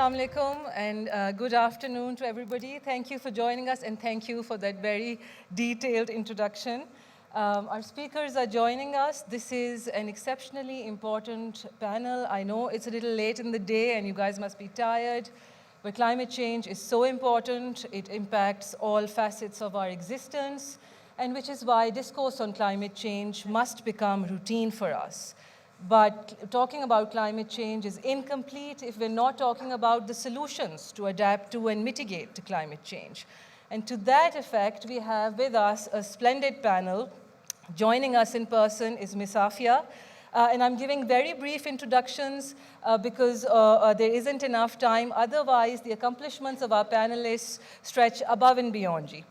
Assalamu alaikum and good afternoon to everybody. Thank you for joining us and thank you for that very detailed introduction. Our speakers are joining us. This is an exceptionally important panel. I know it's a little late in the day and you guys must be tired, but climate change is so important. It impacts all facets of our existence, and which is why discourse on climate change must become routine for us. But talking about climate change is incomplete if we're not talking about the solutions to adapt to and mitigate the climate change. And to that effect, we have with us a splendid panel. Joining us in person is Ms. Afia. And I'm giving very brief introductions because there isn't enough time. Otherwise, the accomplishments of our panelists stretch above and beyond.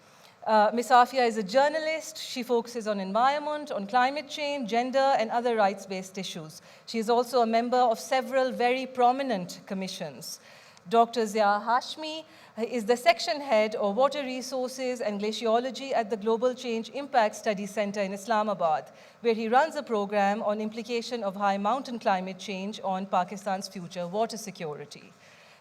Ms. Afia is a journalist. She focuses on environment, on climate change, gender, and other rights-based issues. She is also a member of several very prominent commissions. Dr. Hashmi is the section head of Water Resources and Glaciology at the Global Change Impact Study Center in Islamabad, where he runs a program on implication of high mountain climate change on Pakistan's future water security.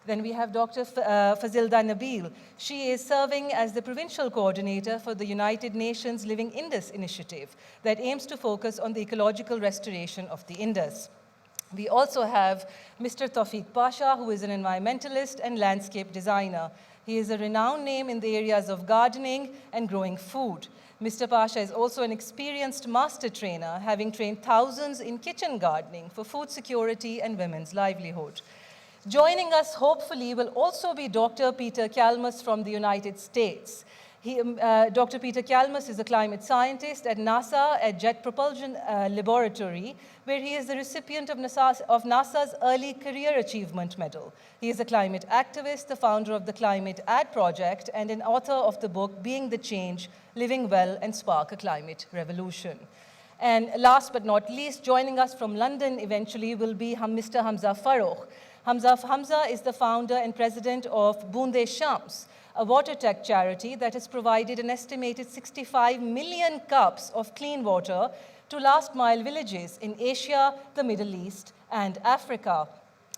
Then we have Dr. Fazilda Nabeel. She is serving as the provincial coordinator for the United Nations Living Indus initiative that aims to focus on the ecological restoration of the Indus. We also have Mr. Tofiq Pasha, who is an environmentalist and landscape designer. He is a renowned name in the areas of gardening and growing food. Mr. Pasha is also an experienced master trainer, having trained thousands in kitchen gardening for food security and women's livelihood. Joining us, hopefully, will also be Dr. Peter Kalmus from the United States. Dr. Peter Kalmus is a climate scientist at NASA at Jet Propulsion Laboratory, where he is the recipient of NASA's Early Career Achievement Medal. He is a climate activist, the founder of the Climate Ad Project, and an author of the book Being the Change, Living Well and Spark a Climate Revolution. And last but not least, joining us from London eventually will be Mr. Hamza Farrukh. Hamza is the founder and president of Boonde Shams, a water tech charity that has provided an estimated 65 million cups of clean water to last mile villages in Asia, the Middle East, and Africa,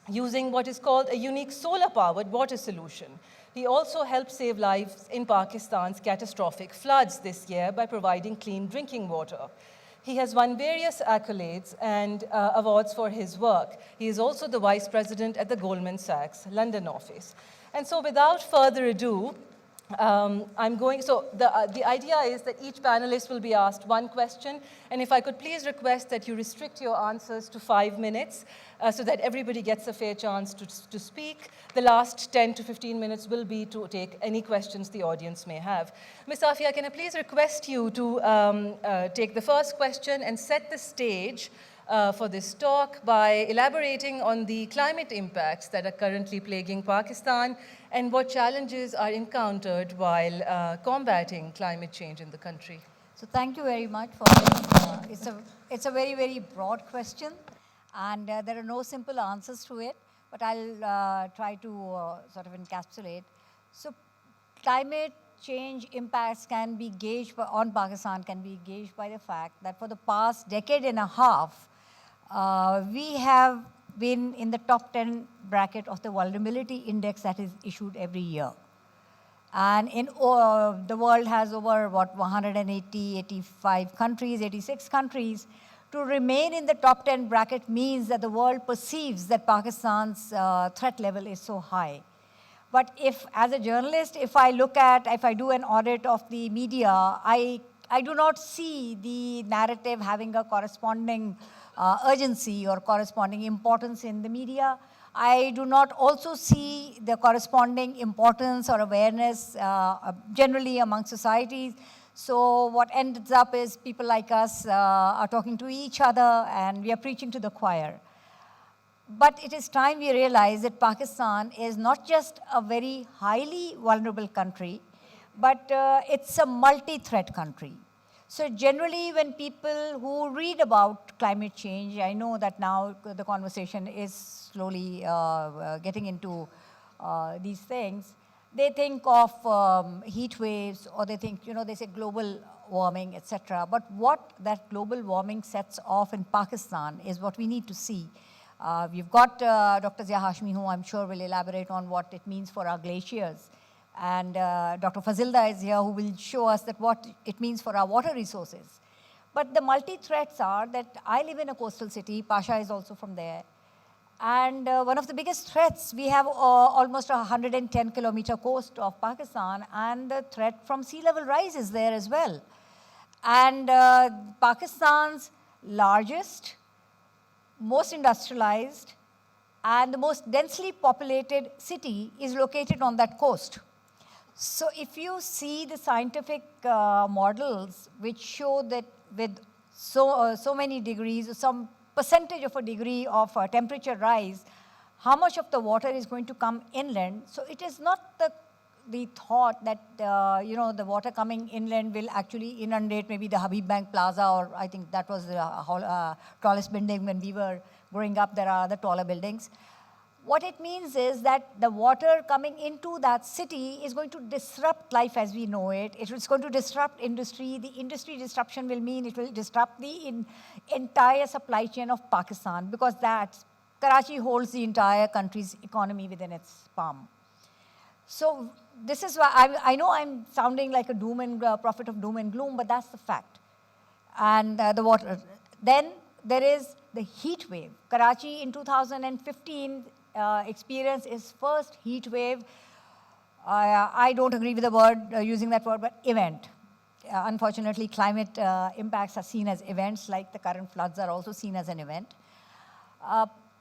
using what is called a unique solar-powered water solution. He also helped save lives in Pakistan's catastrophic floods this year by providing clean drinking water. He has won various accolades and awards for his work. He is also the vice president at the Goldman Sachs London office. And so without further ado, the idea is that each panelist will be asked one question, and if I could please request that you restrict your answers to 5 minutes so that everybody gets a fair chance to speak. The last 10 to 15 minutes will be to take any questions the audience may have. Ms. Afia, can I please request you to take the first question and set the stage for this talk by elaborating on the climate impacts that are currently plaguing Pakistan and what challenges are encountered while combating climate change in the country. So thank you very much for this. It's a very, very broad question, and there are no simple answers to it, but I'll try to sort of encapsulate. So climate change impacts can be gauged on Pakistan can be gauged by the fact that for the past decade and a half, we have been in the top 10 bracket of the vulnerability index that is issued every year. And the world has over, 180, 85 countries, 86 countries. To remain in the top 10 bracket means that the world perceives that Pakistan's threat level is so high. But as a journalist, if I do an audit of the media, I do not see the narrative having a corresponding urgency or corresponding importance in the media. I do not also see the corresponding importance or awareness generally among societies. So what ends up is people like us are talking to each other and we are preaching to the choir. But it is time we realize that Pakistan is not just a very highly vulnerable country, but it's a multi-threat country. So generally, when people who read about climate change, I know that now the conversation is slowly getting into these things, they think of heat waves, or they think, they say global warming, etc. But what that global warming sets off in Pakistan is what we need to see. We've got Dr. Hashmi, who I'm sure will elaborate on what it means for our glaciers. And Dr. Fazilda is here, who will show us that what it means for our water resources. But the multi-threats are that I live in a coastal city. Pasha is also from there. And one of the biggest threats, we have almost a 110-kilometer coast of Pakistan, and the threat from sea level rise is there as well. And Pakistan's largest, most industrialized, and the most densely populated city is located on that coast. So if you see the scientific models which show that with so many degrees, some percentage of a degree of temperature rise, how much of the water is going to come inland. So it is not the thought that the water coming inland will actually inundate maybe the Habib Bank Plaza, or I think that was the tallest building when we were growing up. There are other taller buildings. What it means is that the water coming into that city is going to disrupt life as we know it. It is going to disrupt industry. The industry disruption will mean it will disrupt the entire supply chain of Pakistan, because Karachi holds the entire country's economy within its palm. So this is why I know I'm sounding like a prophet of doom and gloom, but that's the fact. And the water. Then there is the heat wave. Karachi in 2015 experienced its first heat wave. I don't agree with the word, using that word, but event. Unfortunately, climate impacts are seen as events, like the current floods are also seen as an event.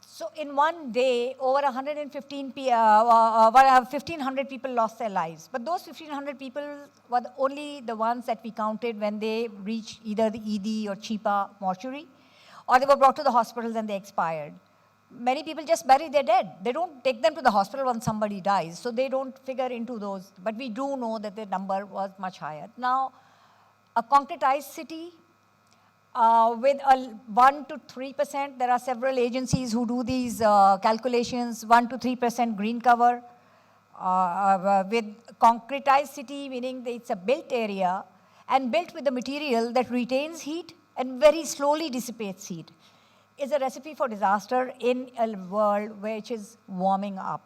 So in one day, over 1,500 people lost their lives. But those 1,500 people were only the ones that we counted when they reached either the ED or Chipa mortuary, or they were brought to the hospitals and they expired. Many people just bury their dead. They don't take them to the hospital when somebody dies, so they don't figure into those. But we do know that the number was much higher. Now, a concretized city with a 1 to 3%, there are several agencies who do these calculations, 1 to 3% green cover. With concretized city, meaning that it's a built area and built with the material that retains heat and very slowly dissipates heat, is a recipe for disaster in a world which is warming up.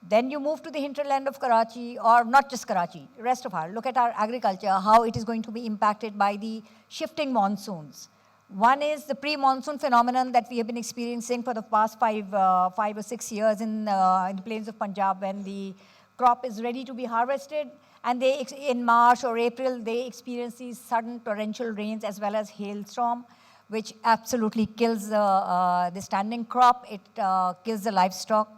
Then you move to the hinterland of Karachi, or not just Karachi, rest of our, look at our agriculture, how it is going to be impacted by the shifting monsoons. One is the pre-monsoon phenomenon that we have been experiencing for the past 5 or 6 years in the plains of Punjab, when the crop is ready to be harvested, and in March or April, they experience these sudden torrential rains as well as hailstorm, which absolutely kills the standing crop. It kills the livestock.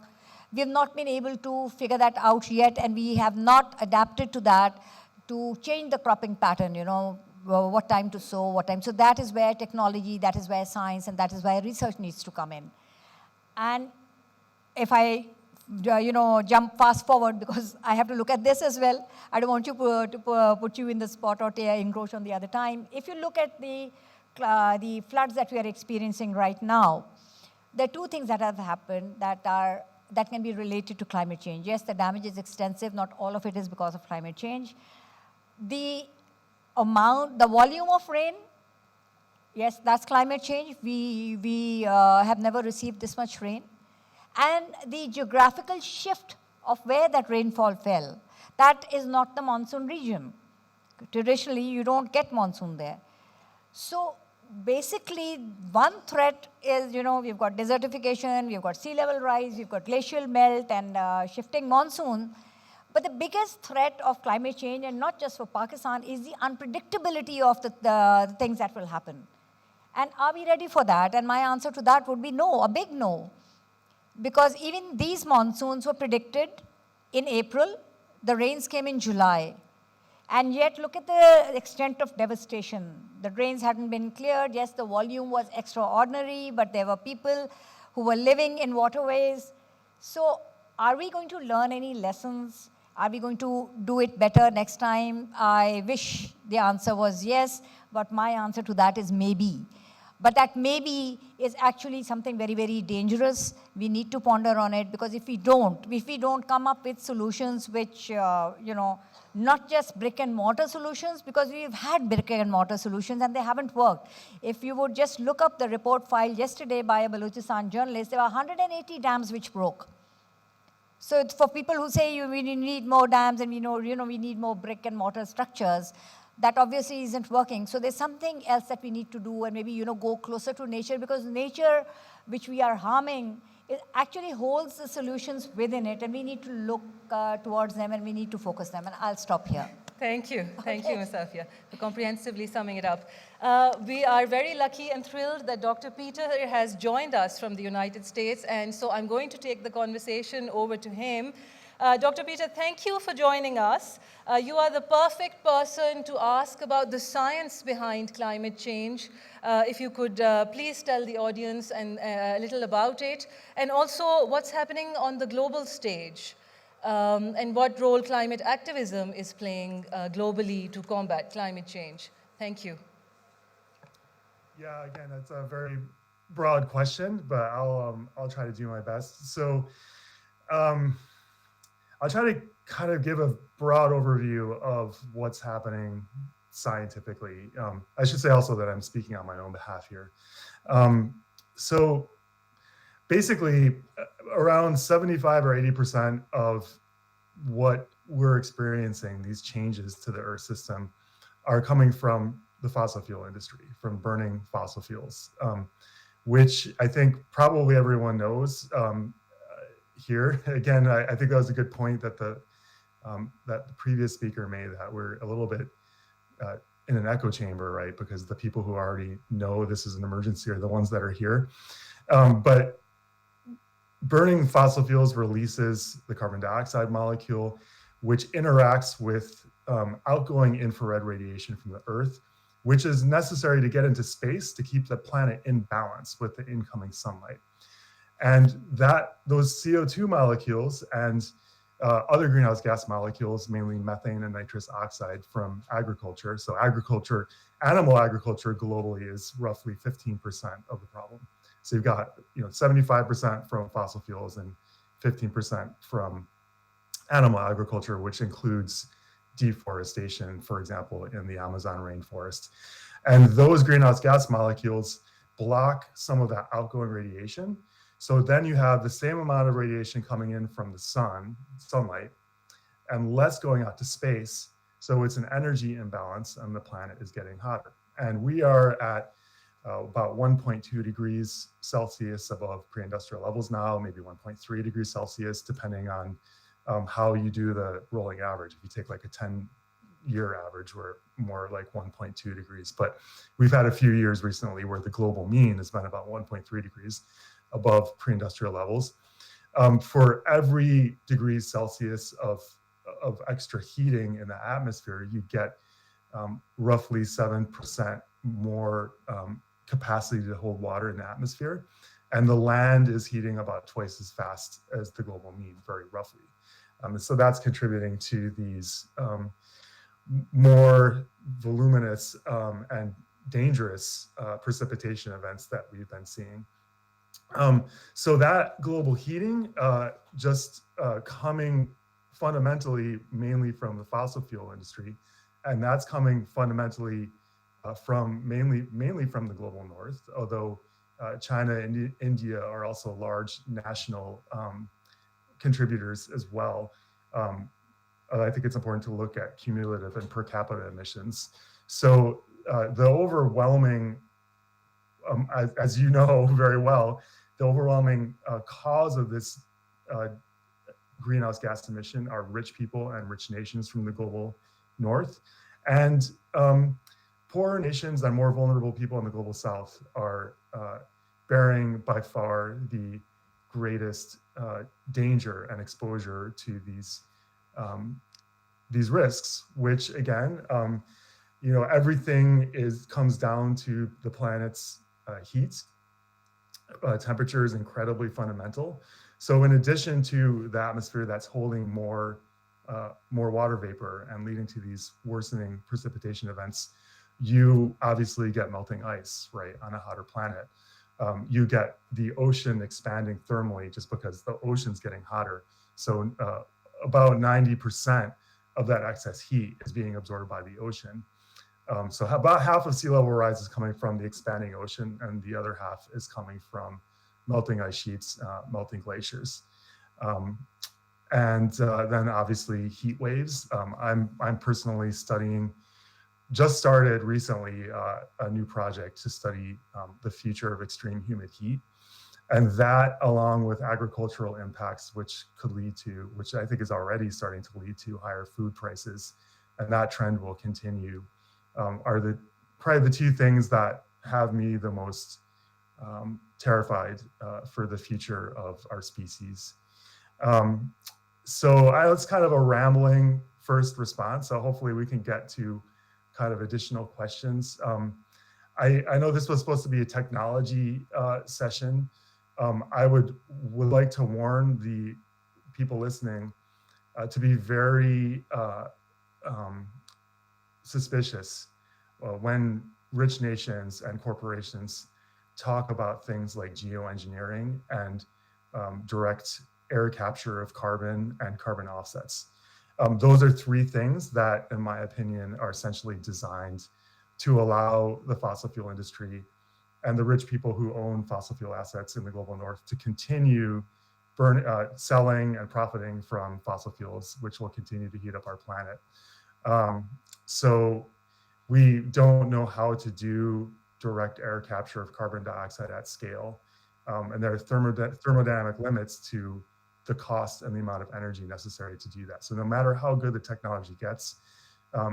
We have not been able to figure that out yet, and we have not adapted to that to change the cropping pattern, what time to sow, what time. So that is where technology, that is where science, and that is where research needs to come in. And if I jump fast forward, because I have to look at this as well. I don't want you to put you in the spot or encroach on the other time. If you look at the floods that we are experiencing right now, there are two things that have happened that can be related to climate change. Yes, the damage is extensive. Not all of it is because of climate change. The volume of rain, yes, that's climate change. We have never received this much rain. And the geographical shift of where that rainfall fell, that is not the monsoon region. Traditionally, you don't get monsoon there. So basically, one threat is, we've got desertification, we've got sea level rise, we've got glacial melt and shifting monsoon. But the biggest threat of climate change, and not just for Pakistan, is the unpredictability of the things that will happen. And are we ready for that? And my answer to that would be no, a big no. Because even these monsoons were predicted in April, the rains came in July. And yet, look at the extent of devastation. The drains hadn't been cleared. Yes, the volume was extraordinary, but there were people who were living in waterways. So are we going to learn any lessons? Are we going to do it better next time? I wish the answer was yes, but my answer to that is maybe. But that maybe is actually something very, very dangerous. We need to ponder on it, because if we don't come up with solutions which, not just brick and mortar solutions, because we've had brick and mortar solutions and they haven't worked. If you would just look up the report filed yesterday by a Balochistan journalist, there were 180 dams which broke. So it's for people who say we need more dams and we need more brick and mortar structures, that obviously isn't working. So there's something else that we need to do, and maybe go closer to nature, because nature, which we are harming, it actually holds the solutions within it, and we need to look towards them and we need to focus them. And I'll stop here. Thank you. Thank you, Ms. Afia, for comprehensively summing it up. We are very lucky and thrilled that Dr. Peter has joined us from the United States, and so I'm going to take the conversation over to him. Dr. Peter, thank you for joining us. You are the perfect person to ask about the science behind climate change. If you could please tell the audience a little about it, and also what's happening on the global stage. And what role climate activism is playing globally to combat climate change. Thank you. Yeah, again, it's a very broad question, but I'll try to do my best. So I'll try to kind of give a broad overview of what's happening scientifically. I should say also that I'm speaking on my own behalf here. So basically, around 75 or 80% of what we're experiencing, these changes to the Earth system, are coming from the fossil fuel industry, from burning fossil fuels, which I think probably everyone knows here. Again, I think that was a good point that the previous speaker made, that we're a little bit in an echo chamber, right? Because the people who already know this is an emergency are the ones that are here. But burning fossil fuels releases the carbon dioxide molecule, which interacts with outgoing infrared radiation from the Earth, which is necessary to get into space to keep the planet in balance with the incoming sunlight. And those CO2 molecules and other greenhouse gas molecules, mainly methane and nitrous oxide from agriculture. So animal agriculture globally is roughly 15% of the problem. So you've got 75% from fossil fuels and 15% from animal agriculture, which includes deforestation, for example, in the Amazon rainforest. And those greenhouse gas molecules block some of that outgoing radiation. So then you have the same amount of radiation coming in from the sunlight, and less going out to space. So it's an energy imbalance, and the planet is getting hotter. And we are at about 1.2 degrees Celsius above pre-industrial levels now, maybe 1.3 degrees Celsius, depending on how you do the rolling average. If you take like a 10-year average, we're more like 1.2 degrees. But we've had a few years recently where the global mean has been about 1.3 degrees above pre-industrial levels. For every degree Celsius of extra heating in the atmosphere, you get roughly 7% more capacity to hold water in the atmosphere. And the land is heating about twice as fast as the global mean, very roughly. So that's contributing to these more voluminous and dangerous precipitation events that we've been seeing. So that global heating just coming fundamentally mainly from the fossil fuel industry, and that's coming fundamentally from mainly from the global north, although China and India are also large national contributors as well. I think it's important to look at cumulative and per capita emissions. So the overwhelming, as you know very well, the overwhelming cause of this greenhouse gas emission are rich people and rich nations from the global north. And poorer nations and more vulnerable people in the global south are bearing by far the greatest danger and exposure to these risks, which again, everything comes down to the planet's heat. Temperature is incredibly fundamental. So in addition to the atmosphere that's holding more water vapor and leading to these worsening precipitation events, you obviously get melting ice, right, on a hotter planet. You get the ocean expanding thermally just because the ocean's getting hotter. So about 90% of that excess heat is being absorbed by the ocean. So about half of sea level rise is coming from the expanding ocean, and the other half is coming from melting ice sheets, melting glaciers. And then obviously heat waves. I'm personally studying, just started recently, a new project to study the future of extreme humid heat. And that, along with agricultural impacts, which could lead to, which I think is already starting to lead to higher food prices, and that trend will continue, are probably the two things that have me the most terrified for the future of our species. So it's kind of a rambling first response. So hopefully we can get to kind of additional questions. I know this was supposed to be a technology session. I would like to warn the people listening to be very suspicious when rich nations and corporations talk about things like geoengineering and direct air capture of carbon and carbon offsets. Those are three things that, in my opinion, are essentially designed to allow the fossil fuel industry and the rich people who own fossil fuel assets in the global north to continue selling and profiting from fossil fuels, which will continue to heat up our planet. So we don't know how to do direct air capture of carbon dioxide at scale. And there are thermodynamic limits to the cost and the amount of energy necessary to do that. So no matter how good the technology gets,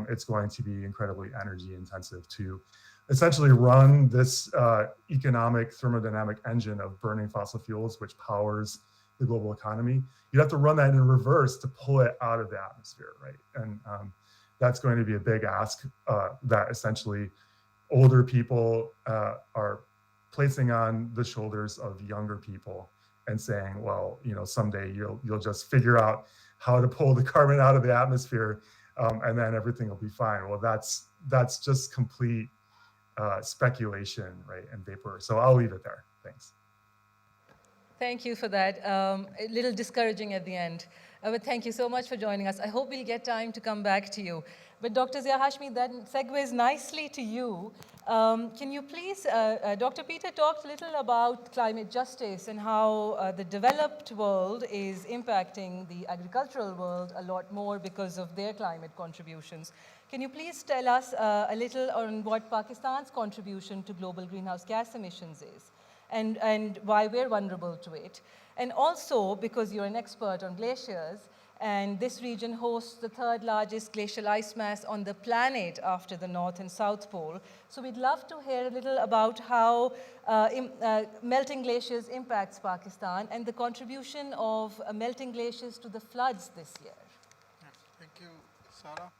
it's going to be incredibly energy intensive to essentially run this economic thermodynamic engine of burning fossil fuels, which powers the global economy. You have to run that in reverse to pull it out of the atmosphere, right? And that's going to be a big ask that essentially older people are placing on the shoulders of younger people and saying, well, someday you'll just figure out how to pull the carbon out of the atmosphere, and then everything will be fine. Well, that's just complete speculation, right, and vapor. So I'll leave it there. Thanks. Thank you for that. A little discouraging at the end. But thank you so much for joining us. I hope we'll get time to come back to you. But Dr. Zia Hashmi, that segues nicely to you. Can you please, Dr. Peter talked a little about climate justice and how the developed world is impacting the agricultural world a lot more because of their climate contributions. Can you please tell us a little on what Pakistan's contribution to global greenhouse gas emissions is and why we're vulnerable to it? And also, because you're an expert on glaciers, and this region hosts the third largest glacial ice mass on the planet after the North and South Pole. So we'd love to hear a little about how melting glaciers impacts Pakistan and the contribution of melting glaciers to the floods this year. Thank you, Sara.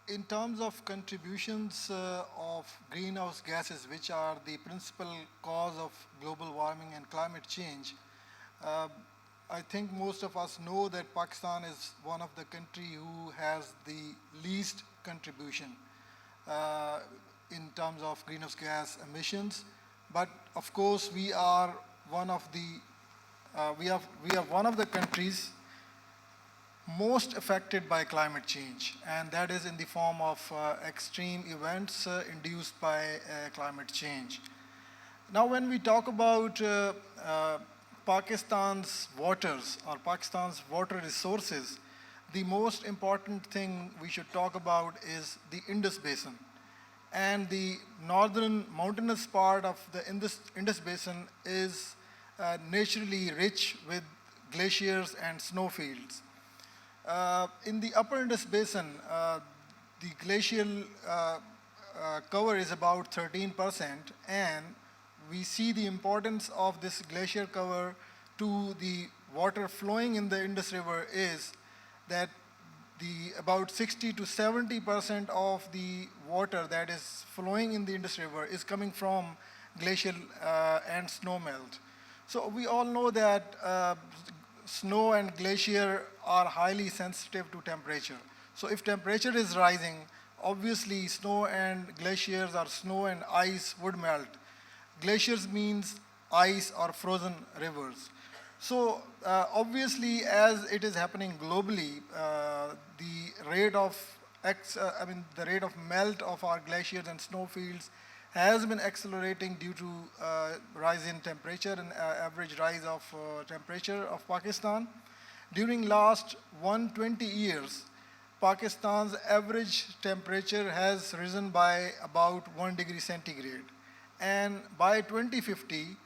In terms of contributions of greenhouse gases, which are the principal cause of global warming and climate change, I think most of us know that Pakistan is one of the countries who has the least contribution in terms of greenhouse gas emissions. But of course, we are one of the countries most affected by climate change, and that is in the form of extreme events induced by climate change. Now, when we talk about Pakistan's waters or Pakistan's water resources, the most important thing we should talk about is the Indus Basin. And the northern mountainous part of the Indus Basin is naturally rich with glaciers and snowfields. In the upper Indus Basin, the glacial cover is about 13%, and we see the importance of this glacier cover to the water flowing in the Indus River is that about 60 to 70% of the water that is flowing in the Indus River is coming from glacial and snow melt. So we all know that snow and glacier are highly sensitive to temperature. So if temperature is rising, obviously snow and glaciers or snow and ice would melt. Glaciers means ice or frozen rivers. So obviously, as it is happening globally, the rate of the rate of melt of our glaciers and snowfields has been accelerating due to rise in temperature and average rise of temperature of Pakistan. During last 120 years, Pakistan's average temperature has risen by about 1 degree centigrade. And by 2050,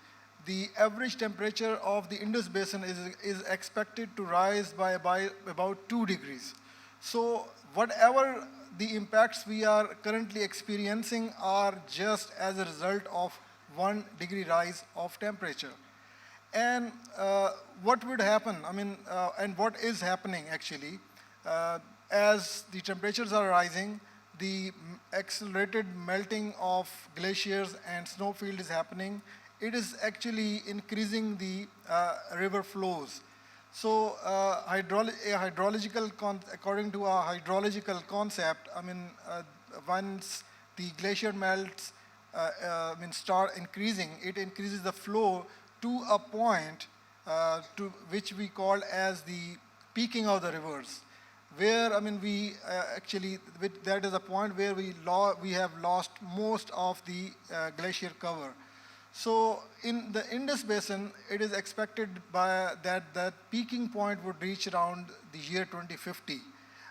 the average temperature of the Indus Basin is expected to rise by about 2 degrees. So whatever the impacts we are currently experiencing are just as a result of 1 degree rise of temperature. And what would happen, and what is happening actually, as the temperatures are rising, the accelerated melting of glaciers and snowfield is happening. It is actually increasing the river flows. So according to a hydrological concept, once the glacier melts, start increasing, it increases the flow to a point to which we call as the peaking of the rivers, where we actually that is a point where we have lost most of the glacier cover. So in the Indus Basin, it is expected that peaking point would reach around the year 2050.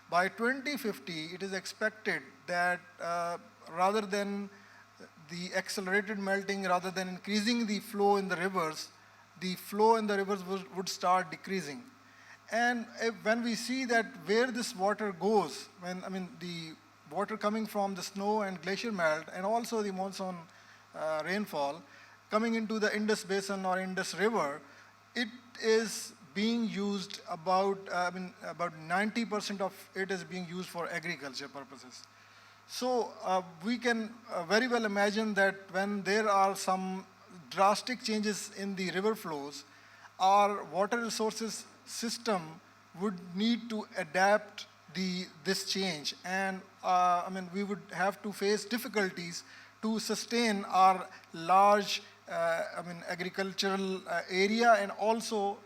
By 2050, it is expected that rather than the accelerated melting, rather than increasing the flow in the rivers would start decreasing. And when we see that where this water goes, the water coming from the snow and glacier melt, and also the monsoon rainfall, coming into the Indus Basin or Indus River, it is being used about 90% of it is being used for agriculture purposes. So we can very well imagine that when there are some drastic changes in the river flows, our water resources system would need to adapt this change, and we would have to face difficulties to sustain our large agricultural area, and also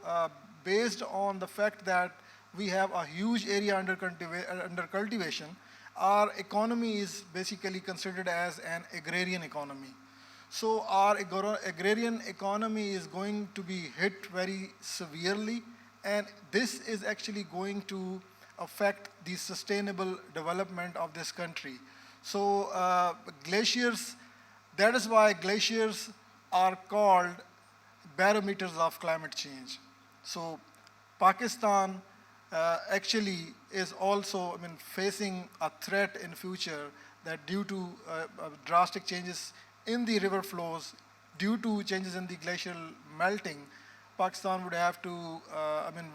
based on the fact that we have a huge area under cultivation, our economy is basically considered as an agrarian economy. So our agrarian economy is going to be hit very severely, and this is actually going to affect the sustainable development of this country. So glaciers, that is why glaciers are called barometers of climate change. So Pakistan actually is also facing a threat in future, that due to drastic changes in the river flows, due to changes in the glacial melting, Pakistan would have to,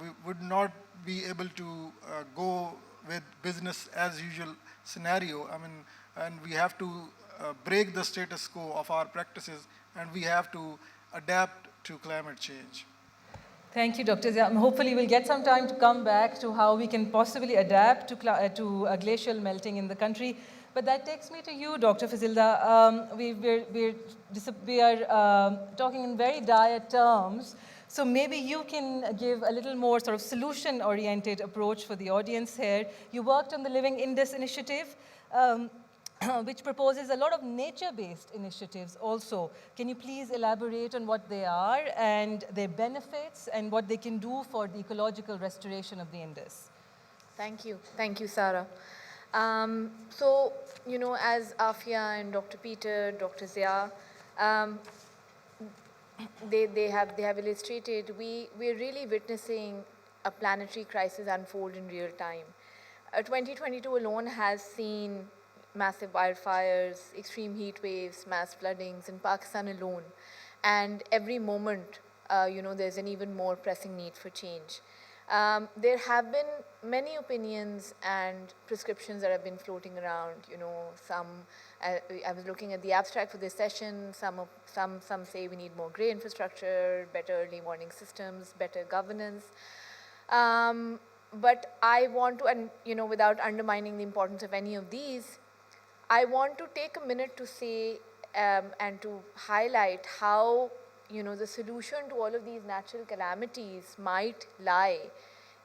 we would not be able to go with business as usual scenario. And we have to break the status quo of our practices, and we have to adapt to climate change. Thank you, Dr. Zia. Hopefully we'll get some time to come back to how we can possibly adapt to glacial melting in the country. But that takes me to you, Dr. Fazilda. We are talking in very dire terms. So maybe you can give a little more sort of solution-oriented approach for the audience here. You worked on the Living Indus initiative, which proposes a lot of nature-based initiatives also. Can you please elaborate on what they are and their benefits and what they can do for the ecological restoration of the Indus? Thank you, Sara. So, as Afia and Dr. Peter, Dr. Zia, they have illustrated, we're really witnessing a planetary crisis unfold in real time. 2022 alone has seen massive wildfires, extreme heat waves, mass floodings in Pakistan alone. And every moment, there's an even more pressing need for change. There have been many opinions and prescriptions that have been floating around. I was looking at the abstract for this session. Some say we need more grey infrastructure, better early warning systems, better governance. But I want to, and without undermining the importance of any of these, I want to take a minute to say and to highlight how the solution to all of these natural calamities might lie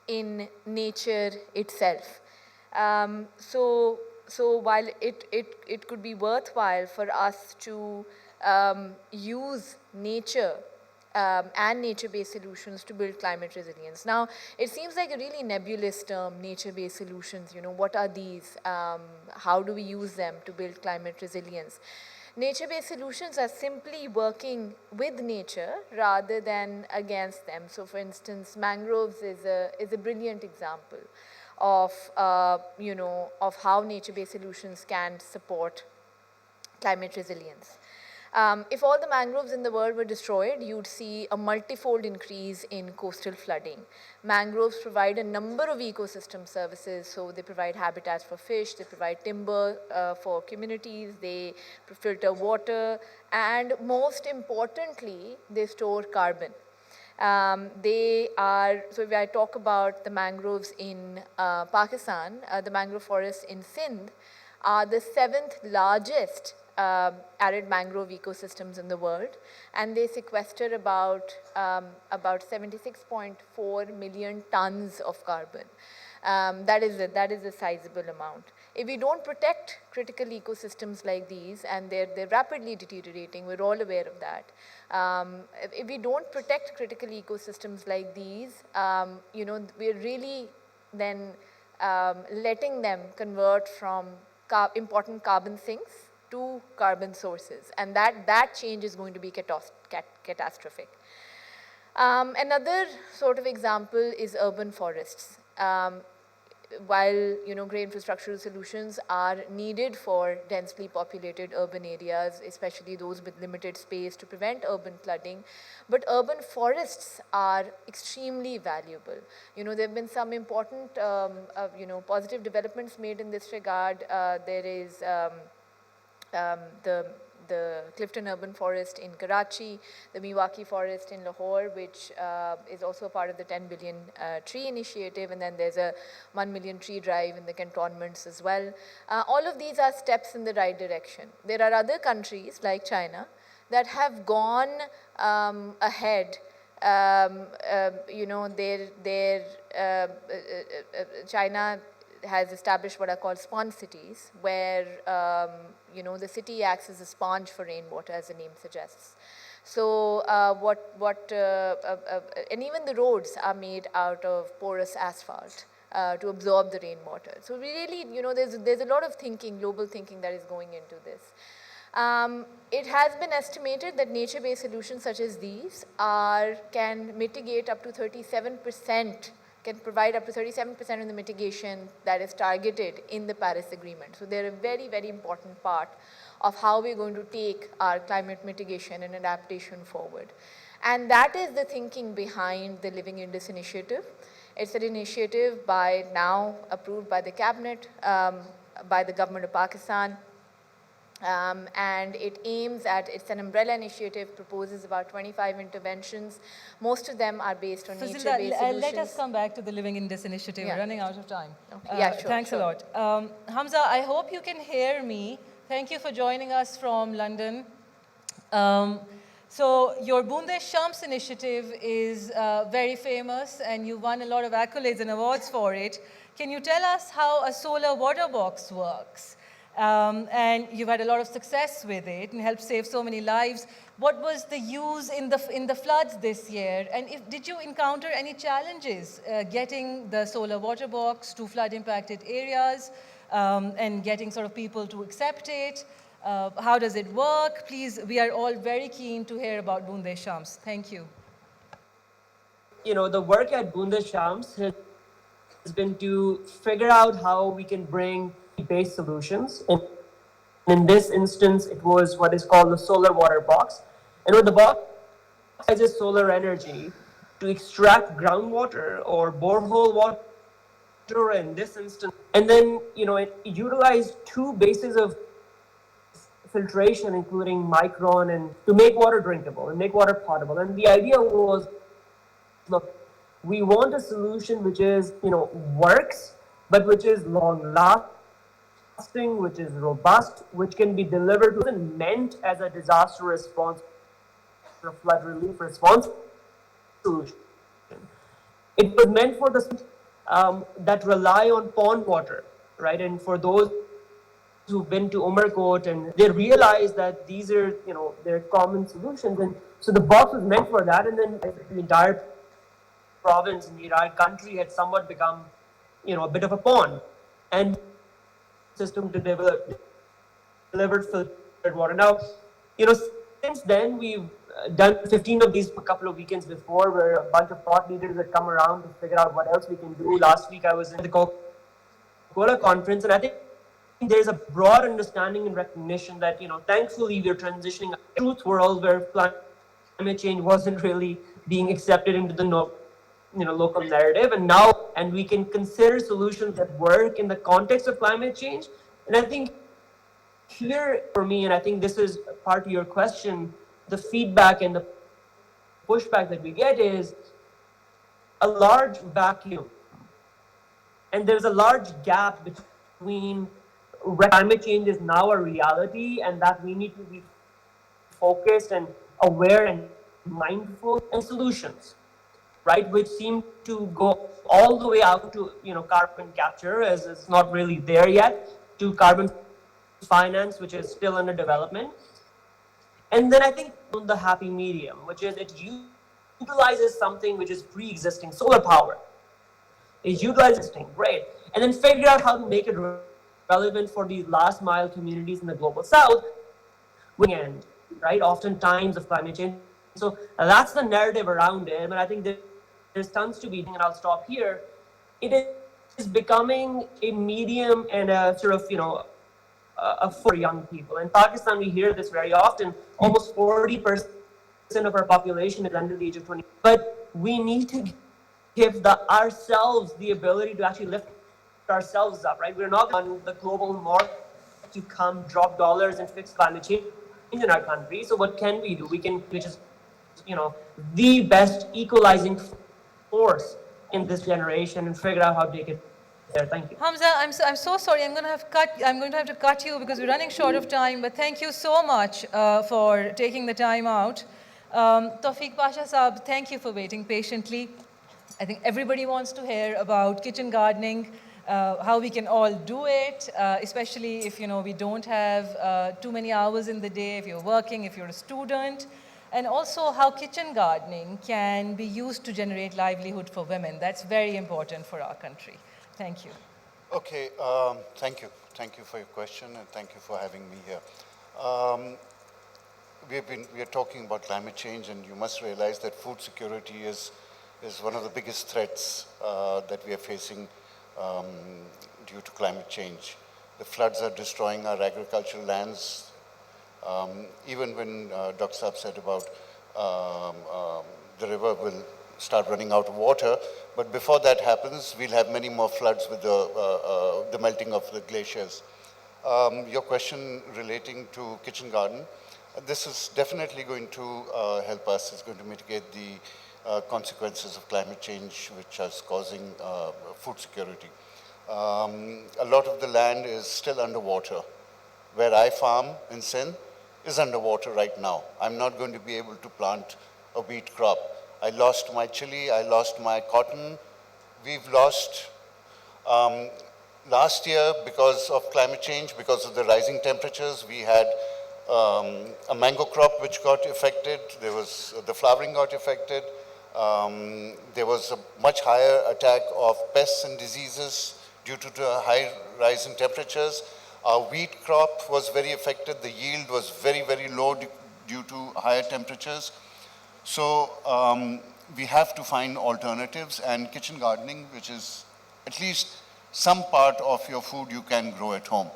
in nature itself. So while it could be worthwhile for us to use nature and nature-based solutions to build climate resilience. Now, it seems like a really nebulous term, nature-based solutions. What are these? How do we use them to build climate resilience? Nature-based solutions are simply working with nature rather than against them. So, for instance, mangroves is a brilliant example of of how nature-based solutions can support climate resilience. If all the mangroves in the world were destroyed, you'd see a multifold increase in coastal flooding. Mangroves provide a number of ecosystem services. So they provide habitats for fish, they provide timber for communities, they filter water, and most importantly, they store carbon. So if I talk about the mangroves in Pakistan, the mangrove forests in Sindh are the 7th largest arid mangrove ecosystems in the world, and they sequester about 76.4 million tons of carbon. That is a sizable amount. If we don't protect critical ecosystems like these, and they're rapidly deteriorating, we're all aware of that. If we don't protect critical ecosystems like these, we're really then letting them convert from important carbon sinks to carbon sources, and that change is going to be catastrophic. Another sort of example is urban forests. While great infrastructural solutions are needed for densely populated urban areas, especially those with limited space to prevent urban flooding, but urban forests are extremely valuable. There have been some important positive developments made in this regard. There is the Clifton Urban Forest in Karachi, the Miwaki Forest in Lahore, which is also a part of the 10 billion tree initiative, and then there's a 1 million tree drive in the cantonments as well. All of these are steps in the right direction. There are other countries like China that have gone ahead. China has established what are called sponge cities, where the city acts as a sponge for rainwater, as the name suggests. So and even the roads are made out of porous asphalt to absorb the rainwater. So we really, there's a lot of thinking, global thinking that is going into this. It has been estimated that nature-based solutions such as these can mitigate up to 37%, can provide up to 37% of the mitigation that is targeted in the Paris Agreement. So they're a very, very important part of how we're going to take our climate mitigation and adaptation forward. And that is the thinking behind the Living Indus initiative. It's an initiative now approved by the cabinet, by the government of Pakistan. And it aims at, it's an umbrella initiative, proposes about 25 interventions. Most of them are based on nature-based solutions. Let us come back to the Living Indus initiative. We're running out of time. Okay. Yeah, sure. Thanks a lot. Hamza, I hope you can hear me. Thank you for joining us from London. So your Boonde Shams initiative is very famous, and you won a lot of accolades and awards for it. Can you tell us how a solar water box works? And you've had a lot of success with it and helped save so many lives. What was the use in the floods this year? And did you encounter any challenges getting the solar water box to flood-impacted areas and getting sort of people to accept it? How does it work? Please, we are all very keen to hear about Boonde Shams. Thank you. The work at Boonde Shams has been to figure out how we can bring based solutions. And in this instance, it was what is called the solar water box. And what the box uses solar energy to extract groundwater or borehole water in this instance. And then, it utilized two bases of filtration, including micron, and to make water drinkable and make water potable. And the idea was, look, we want a solution which is, works, but which is long-lasting, which is robust, which can be delivered, wasn't meant as a disaster response sort of flood relief response solution. It was meant for the that rely on pond water, right? And for those who've been to Umarkot, and they realize that these are, they're common solutions. And so the box was meant for that. And then the entire province and the entire country had somewhat become, a bit of a pond. And system to delivered filtered water. Now, since then we've done 15 of these a couple of weekends before, where a bunch of thought leaders had come around to figure out what else we can do. Last week I was in the Coca-Cola conference, and I think there's a broad understanding and recognition that, thankfully we're transitioning a truth world where climate change wasn't really being accepted into the local narrative, and we can consider solutions that work in the context of climate change. And I think here for me, and I think this is part of your question, the feedback and the pushback that we get is a large vacuum. And there's a large gap between climate change is now a reality and that we need to be focused and aware and mindful, and solutions, right, which seem to go all the way out to carbon capture, as it's not really there yet, to carbon finance, which is still under development. And then I think the happy medium, which is it utilizes something which is pre-existing, solar power. It utilizes thing, great, and then figure out how to make it relevant for these last mile communities in the global south, and right, oftentimes of climate change. So that's the narrative around it. But I think there's tons to be, and I'll stop here. It is becoming a medium and a sort of, for young people. In Pakistan, we hear this very often. Almost 40% of our population is under the age of 20. But we need to give ourselves the ability to actually lift ourselves up, right? We're not on the global north to come drop dollars and fix climate change in our country. So what can we do? We can, which is, the best equalizing force in this generation, and figure out how to take it there. Thank you. Hamza, I'm so sorry. I'm going to have to cut you because we're running short of time. But thank you so much for taking the time out. Tofiq, Pasha Saab, thank you for waiting patiently. I think everybody wants to hear about kitchen gardening, how we can all do it, especially if we don't have too many hours in the day, if you're working, if you're a student. And also how kitchen gardening can be used to generate livelihood for women. That's very important for our country. Thank you. Okay, thank you. Thank you for your question, and thank you for having me here. We are talking about climate change, and you must realize that food security is one of the biggest threats that we are facing due to climate change. The floods are destroying our agricultural lands. Even when Dr. Saab said about the river will start running out of water, but before that happens, we'll have many more floods with the melting of the glaciers. Your question relating to kitchen garden, this is definitely going to help us. It's going to mitigate the consequences of climate change, which is causing food security. A lot of the land is still underwater. Where I farm in Sindh is underwater right now. I'm not going to be able to plant a wheat crop. I lost my chili, I lost my cotton. We've lost, last year because of climate change, because of the rising temperatures, we had a mango crop which got affected. The flowering got affected. There was a much higher attack of pests and diseases due to the high rise in temperatures. Our wheat crop was very affected. The yield was very, very low due to higher temperatures. So we have to find alternatives, and kitchen gardening, which is at least some part of your food you can grow at home.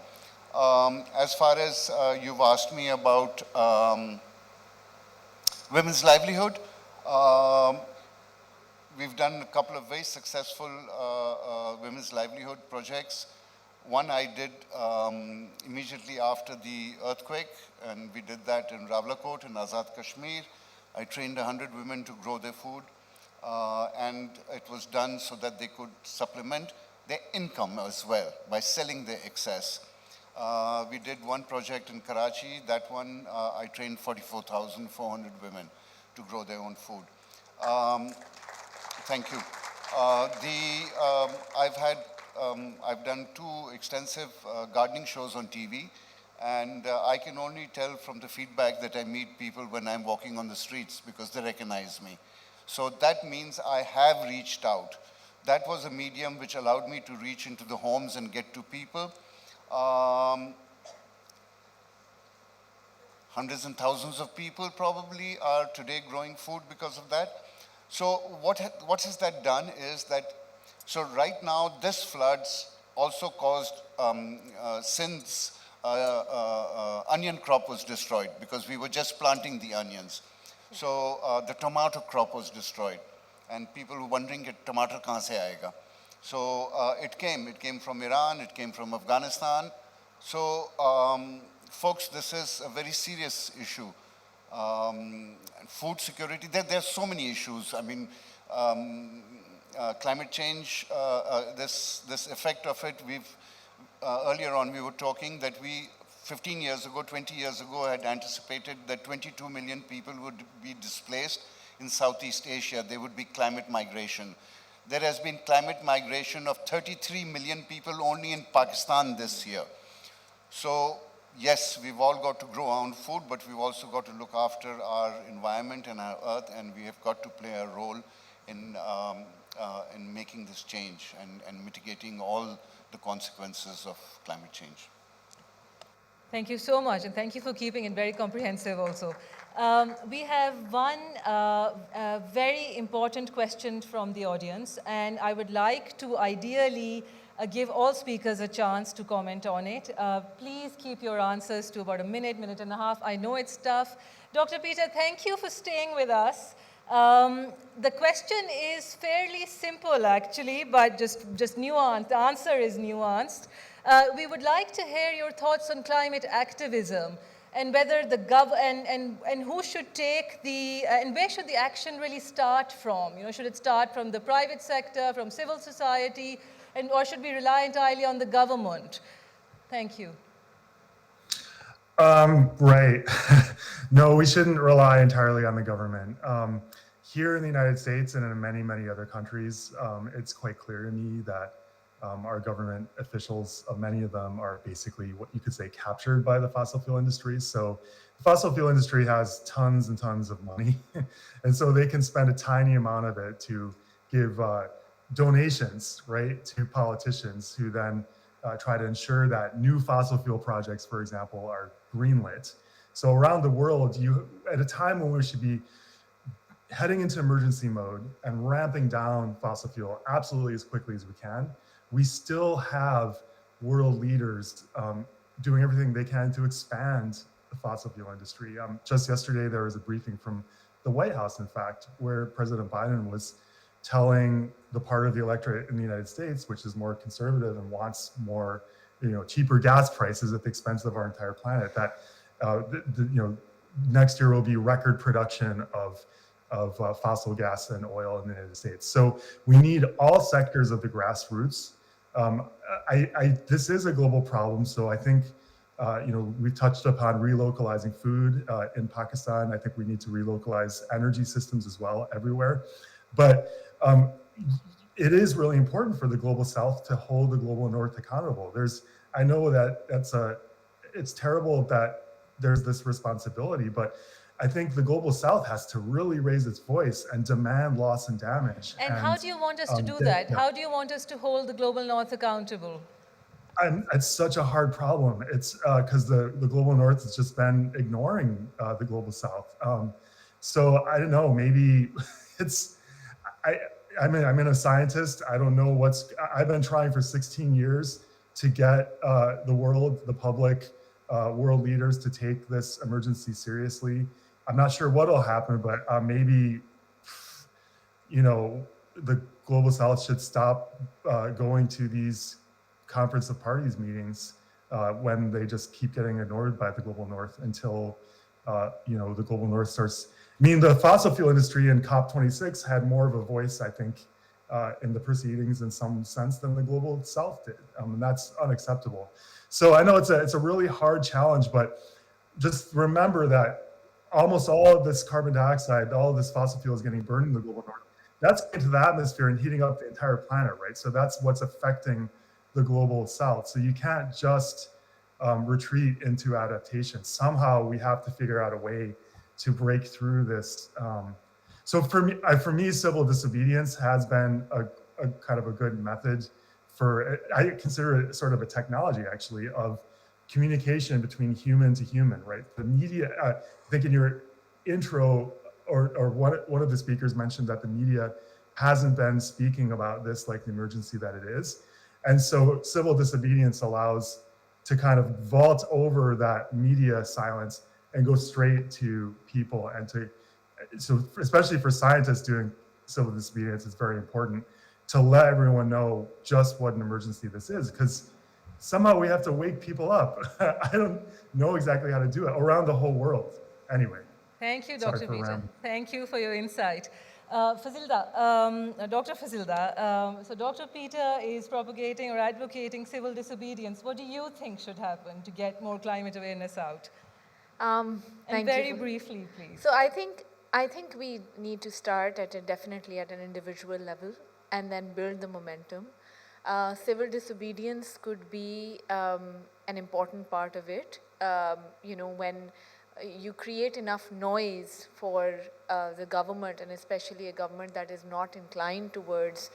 As far as you've asked me about women's livelihood, we've done a couple of very successful women's livelihood projects. One I did immediately after the earthquake, and we did that in Rawalakot in Azad Kashmir. I trained 100 women to grow their food, and it was done so that they could supplement their income as well by selling their excess. We did one project in Karachi. That one, I trained 44,400 women. to grow their own food. Thank you. I've done 2 extensive gardening shows on TV, and I can only tell from the feedback that I meet people when I'm walking on the streets because they recognize me. So that means I have reached out. That was a medium which allowed me to reach into the homes and get to people. Hundreds and thousands of people probably are today growing food because of that. So what has that done is that, so right now this floods also caused, since onion crop was destroyed because we were just planting the onions. So the tomato crop was destroyed. And people were wondering, tomato kahan se aayega? So it came from Iran, it came from Afghanistan. So folks, this is a very serious issue. Food security, there's so many issues. I mean, climate change, this effect of it, earlier on we were talking that 15 years ago, 20 years ago, had anticipated that 22 million people would be displaced in Southeast Asia. There would be climate migration. There has been climate migration of 33 million people only in Pakistan this year. So yes, we've all got to grow our own food, but we've also got to look after our environment and our earth, and we have got to play a role in making this change and mitigating all the consequences of climate change. Thank you so much, and thank you for keeping it very comprehensive also. We have one very important question from the audience, and I would like to ideally give all speakers a chance to comment on it. Please keep your answers to about a minute, minute and a half. I know it's tough. Dr. Peter, thank you for staying with us. The question is fairly simple, actually, but just nuanced. The answer is nuanced. We would like to hear your thoughts on climate activism and whether the and who should take the and where should the action really start from? You know, should it start from the private sector, from civil society, or should we rely entirely on the government? Thank you. Right. No, we shouldn't rely entirely on the government. Here in the United States and in many, many other countries, it's quite clear to me that our government officials, many of them are basically what you could say captured by the fossil fuel industry. So the fossil fuel industry has tons and tons of money. And so they can spend a tiny amount of it to give donations, right, to politicians who then try to ensure that new fossil fuel projects, for example, are greenlit. So around the world, at a time when we should be heading into emergency mode and ramping down fossil fuel absolutely as quickly as we can, we still have world leaders doing everything they can to expand the fossil fuel industry. Just yesterday, there was a briefing from the White House, in fact, where President Biden was telling the part of the electorate in the United States, which is more conservative and wants more, cheaper gas prices at the expense of our entire planet, that next year will be record production of fossil gas and oil in the United States. So we need all sectors of the grassroots. This is a global problem, so I think we touched upon relocalizing food in Pakistan. I think we need to relocalize energy systems as well everywhere. But it is really important for the global South to hold the global North accountable. I know that it's terrible that there's this responsibility, but I think the global South has to really raise its voice and demand loss and damage. And how do you want us to do that? How do you want us to hold the global North accountable? It's such a hard problem. It's because the global North has just been ignoring the global South. So I don't know, maybe I'm a scientist. I don't know I've been trying for 16 years to get the public, world leaders to take this emergency seriously. I'm not sure what'll happen, but maybe, the global South should stop going to these Conference of Parties meetings when they just keep getting ignored by the global North until, the global North starts. The fossil fuel industry in COP26 had more of a voice, I think, in the proceedings in some sense than the global South did, and that's unacceptable. So I know it's a really hard challenge, but just remember that almost all of this carbon dioxide, all of this fossil fuel is getting burned in the global north. That's into the atmosphere and heating up the entire planet, right? So that's what's affecting the global south. So you can't just retreat into adaptation. Somehow we have to figure out a way to break through this. So for me, civil disobedience has been a kind of a good method for, I consider it sort of a technology actually of communication between human to human, right? The media, I think in your intro, or one of the speakers mentioned that the media hasn't been speaking about this like the emergency that it is. And so civil disobedience allows to kind of vault over that media silence and go straight to people, and to, so especially for scientists doing civil disobedience, it's very important to let everyone know just what an emergency this is, because somehow we have to wake people up. I don't know exactly how to do it around the whole world. Anyway. Thank you, Sorry Dr. for Peter. rambling. Thank you for your insight. Fazilda, Dr. Fazilda, so Dr. Peter is propagating or advocating civil disobedience. What do you think should happen to get more climate awareness out? And very briefly, please. So I think we need to start definitely at an individual level and then build the momentum. Civil disobedience could be an important part of it. When you create enough noise for the government, and especially a government that is not inclined towards,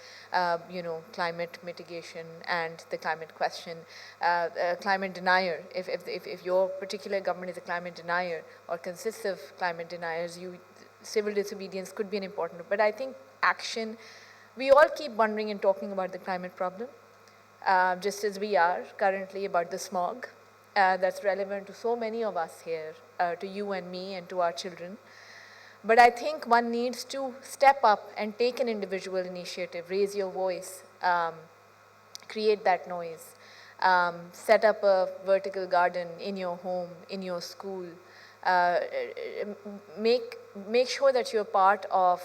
climate mitigation and the climate question, climate denier. If your particular government is a climate denier or consists of climate deniers, civil disobedience could be an important. But I think action. We all keep wondering and talking about the climate problem, just as we are currently about the smog. That's relevant to so many of us here, to you and me and to our children. But I think one needs to step up and take an individual initiative, raise your voice, create that noise, set up a vertical garden in your home, in your school, make sure that you're part of,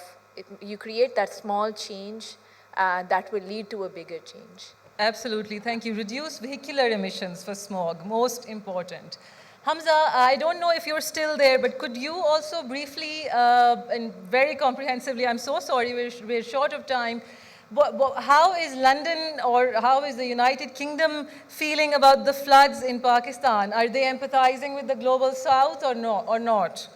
you create that small change that will lead to a bigger change. Absolutely, thank you. Reduce vehicular emissions for smog, most important. Hamza, I don't know if you're still there, but could you also briefly and very comprehensively, I'm so sorry, we're short of time, how is London or how is the United Kingdom feeling about the floods in Pakistan? Are they empathizing with the global south or not?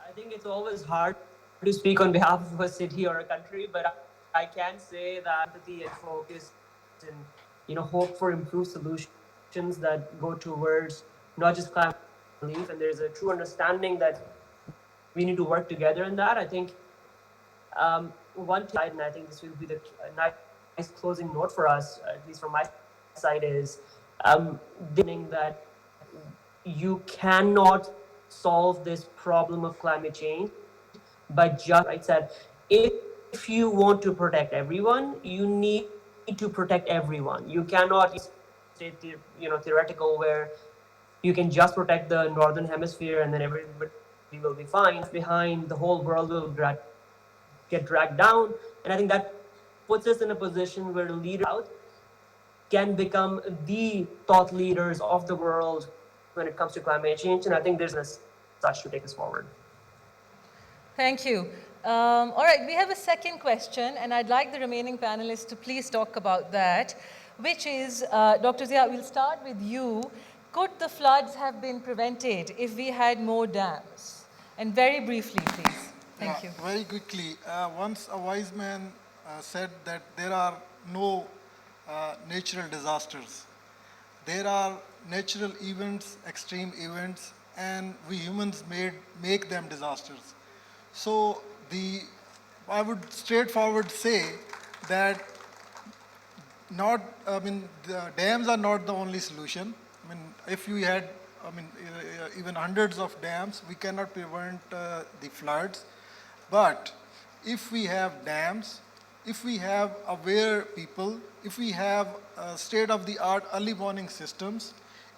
I think it's always hard to speak on behalf of a city or a country, but I can say that empathy and focus and hope for improved solutions that go towards not just climate relief, and there's a true understanding that we need to work together in that. I think one side, and I think this will be the nice closing note for us, at least from my side, is that you cannot solve this problem of climate change by just, I said, if you want to protect everyone, you need to protect everyone. You cannot stay theoretical where you can just protect the northern hemisphere and then everybody will be fine. Behind, the whole world will get dragged down, and I think that puts us in a position where leaders can become the thought leaders of the world when it comes to climate change, and I think there's a such to take us forward. Thank you. All right, we have a second question, and I'd like the remaining panelists to please talk about that, which is, Dr. Zia, we'll start with you. Could the floods have been prevented if we had more dams? And very briefly, please. Thank you. Very quickly, once a wise man said that there are no natural disasters. There are natural events, extreme events, and we humans make them disasters. So I would straightforward say that the dams are not the only solution. I mean, if we had, even hundreds of dams, we cannot prevent the floods. But if we have dams, if we have aware people, if we have state-of-the-art early warning systems,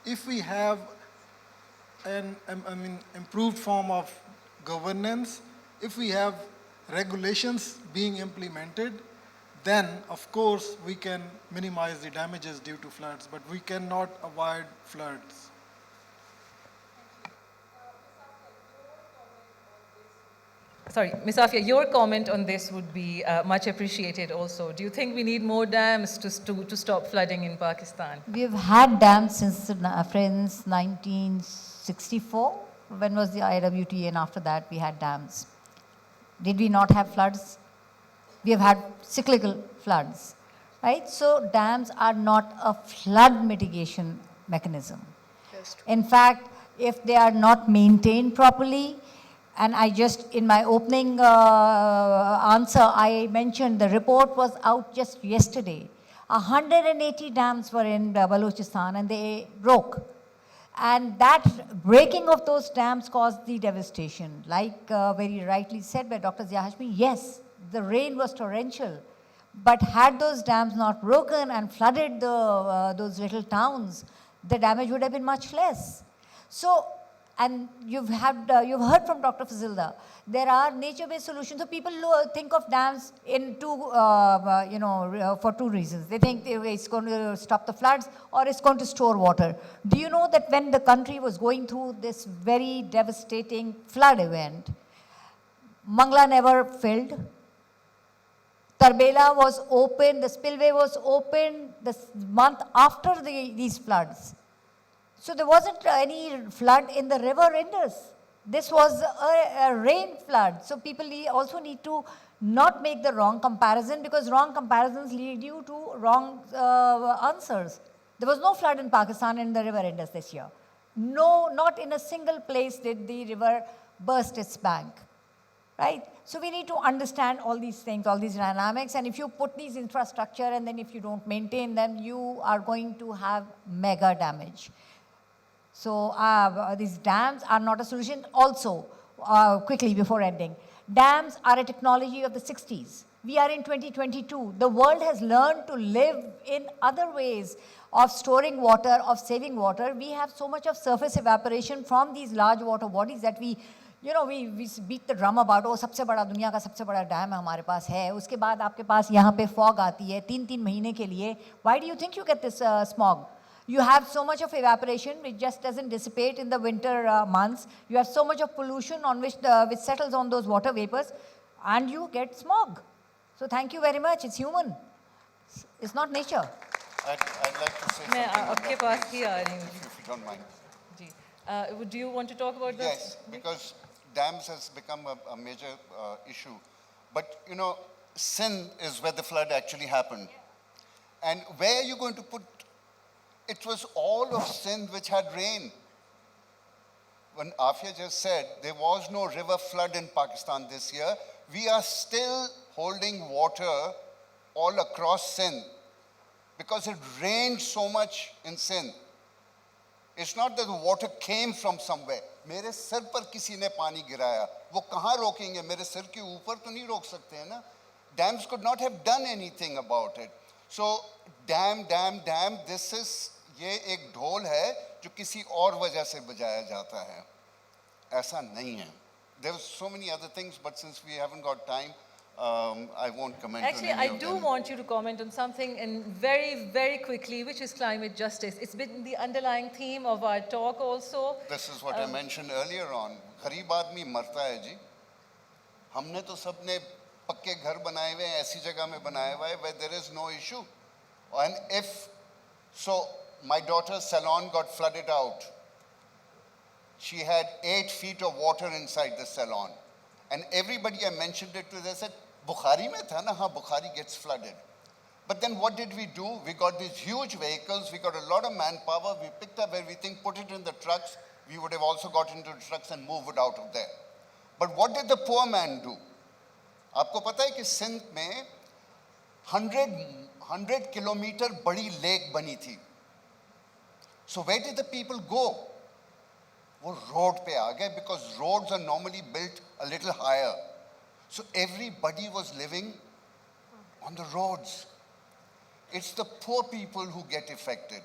if we have an improved form of governance, if we have regulations being implemented, then of course we can minimize the damages due to floods, but we cannot avoid floods. sorry, Ms. Afia, your comment on this would be much appreciated also. Do you think we need more dams to stop flooding in Pakistan? We've had dams since 1964. When was the IWT? And after that, we had dams. Did we not have floods? We have had cyclical floods, right? So dams are not a flood mitigation mechanism. In fact, if they are not maintained properly, and I just, in my opening answer, I mentioned the report was out just yesterday. 180 dams were in Balochistan and they broke. And that breaking of those dams caused the devastation. Like very rightly said by Dr. Zia Hashmi, yes, the rain was torrential. But had those dams not broken and flooded those little towns, the damage would have been much less. So, and you've heard from Dr. Fazilda, there are nature-based solutions. So people think of dams in for two reasons. They think it's going to stop the floods or it's going to store water. Do you know that when the country was going through this very devastating flood event, Mangla never filled. Tarbela was open, the spillway was open the month after these floods. So there wasn't any flood in the river Indus. This was a rain flood. So people also need to not make the wrong comparison, because wrong comparisons lead you to wrong answers. There was no flood in Pakistan in the river Indus this year. No, not in a single place did the river burst its bank, right? So we need to understand all these things, all these dynamics, and if you put these infrastructure and then if you don't maintain them, you are going to have mega damage. So these dams are not a solution. Also, quickly before ending, dams are a technology of the 60s. We are in 2022. The world has learned to live in other ways of storing water, of saving water. We have so much of surface evaporation from these large water bodies that we beat the drum about, oh, सबसे बड़ा दुनिया का सबसे बड़ा dam हमारे पास है. उसके बाद आपके पास यहाँ पे fog आती है 3-3 महीने के लिए. Why do you think you get this smog? You have so much of evaporation which just doesn't dissipate in the winter months. You have so much of pollution on which settles on those water vapors, and you get smog. So thank you very much. It's human. It's not nature. I'd like to say something मैं on आपके that, pass please, ही आ रही हूँ. if you don't mind. जी. Do you want to talk about that? Yes, because dams has become a major issue. But, you know, Sindh is where the flood actually happened. And where are you going to put? It was all of Sindh which had rain. When Afia just said there was no river flood in Pakistan this year, we are still holding water all across Sindh because it rained so much in Sindh. It's not that the water came from somewhere. मेरे sir पर किसी ने पानी गिराया. वो कहाँ रोकेंगे? मेरे सर के ऊपर तो नहीं रोक सकते हैं ना. Dams could not have done anything about it. So dam, this is, ये एक ढोल है जो किसी और वजह से बजाया जाता है. ऐसा नहीं है. There were so many other things, but since we haven't got time, I won't comment Actually, on any I of do them. want you to comment on something and very, very quickly, which is climate justice. It's been the underlying theme of our talk also. This is what I mentioned earlier on. गरीब आदमी मरता है जी. हमने तो सबने पक्के घर बनाए हुए हैं, ऐसी जगह में बनाया हुआ है where there is no issue. And if so, my daughter's salon got flooded out. She had 8 feet of water inside the salon. And everybody I mentioned it to, they said, Bukhari mein tha na? Haan, Bukhari gets flooded. But then what did we do? We got these huge vehicles, we got a lot of manpower, we picked up everything, put it in the trucks. We would have also got into the trucks and moved it out of there. But what did the poor man do? आपको पता है कि सिंध में 100 kilometre बड़ी lake बनी थी. So where did the people go? वो road पे आ गए, because roads are normally built a little higher. So everybody was living on the roads. It's the poor people who get affected.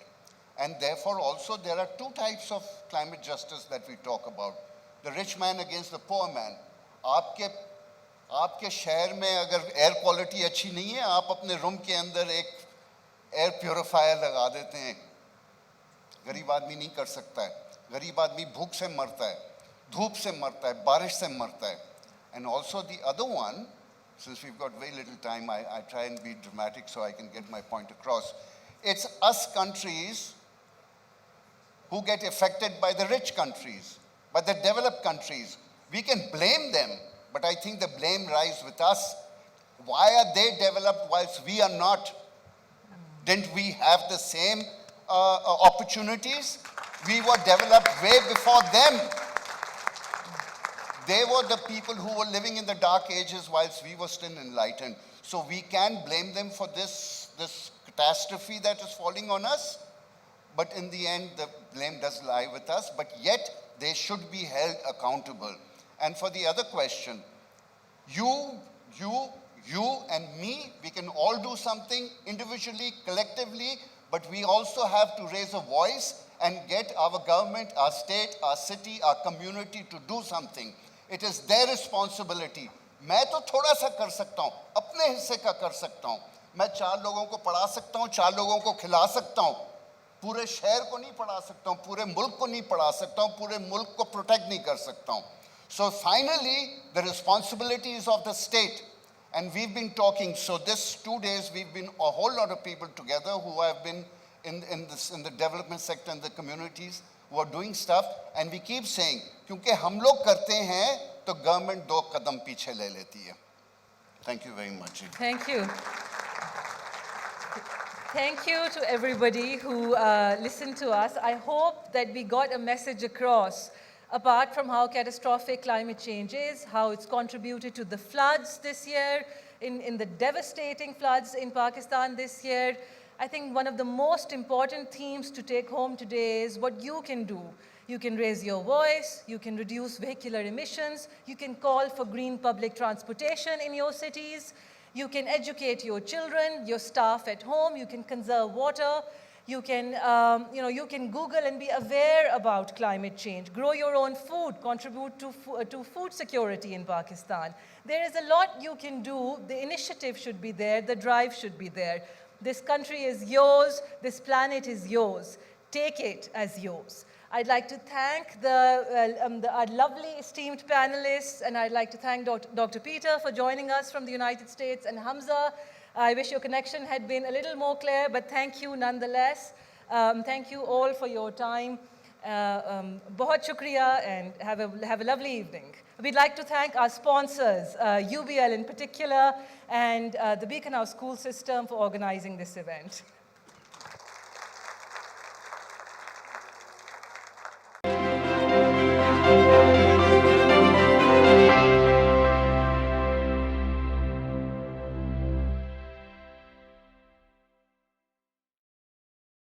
And therefore also there are 2 types of climate justice that we talk about. The rich man against the poor man. आपके शहर में अगर air quality अच्छी नहीं है, आप अपने room के अंदर एक air purifier लगा देते हैं. गरीब आदमी नहीं कर सकता है. गरीब आदमी भूख से मरता है, धूप से मरता है, बारिश से मरता है. And also the other one, since we've got very little time, I try and be dramatic so I can get my point across. It's us countries who get affected by the rich countries, by the developed countries. We can blame them, but I think the blame lies with us. Why are they developed whilst we are not? Didn't we have the same opportunities? We were developed way before them. They were the people who were living in the dark ages whilst we were still enlightened. So we can blame them for this catastrophe that is falling on us. But in the end, the blame does lie with us. But yet, they should be held accountable. And for the other question, you and me, we can all do something individually, collectively, but we also have to raise a voice and get our government, our state, our city, our community to do something. It is their responsibility. मैं तो थोड़ा सा कर सकता हूँ, अपने हिस्से का कर सकता हूँ. मैं 4 लोगों को पढ़ा सकता हूँ, 4 लोगों को खिला सकता हूँ. पूरे शहर को नहीं पढ़ा सकता हूँ, पूरे मुल्क को नहीं पढ़ा सकता हूँ, पूरे मुल्क को प्रोटेक्ट नहीं कर सकता हूँ. So finally, the responsibility is of the state. And we've been talking, so this 2 days, we've been a whole lot of people together who have been in the development sector and the communities who are doing stuff. And we keep saying, क्योंकि हम लोग करते हैं, तो government 2 कदम पीछे ले लेती है. Thank you very much. Thank you. Thank you to everybody who listened to us. I hope that we got a message across, apart from how catastrophic climate change is, how it's contributed to the floods this year, in the devastating floods in Pakistan this year. I think one of the most important themes to take home today is what you can do. You can raise your voice, you can reduce vehicular emissions, you can call for green public transportation in your cities, you can educate your children, your staff at home, you can conserve water, you can, you can Google and be aware about climate change, grow your own food, contribute to food security in Pakistan. There is a lot you can do. The initiative should be there, the drive should be there. This country is yours, this planet is yours. Take it as yours. I'd like to thank our lovely esteemed panelists, and I'd like to thank Dr. Peter for joining us from the United States, and Hamza. I wish your connection had been a little more clear, but thank you nonetheless. Thank you all for your time. Bahut shukriya, and have a lovely evening. We'd like to thank our sponsors, UBL in particular, and the Beacon House School System for organizing this event.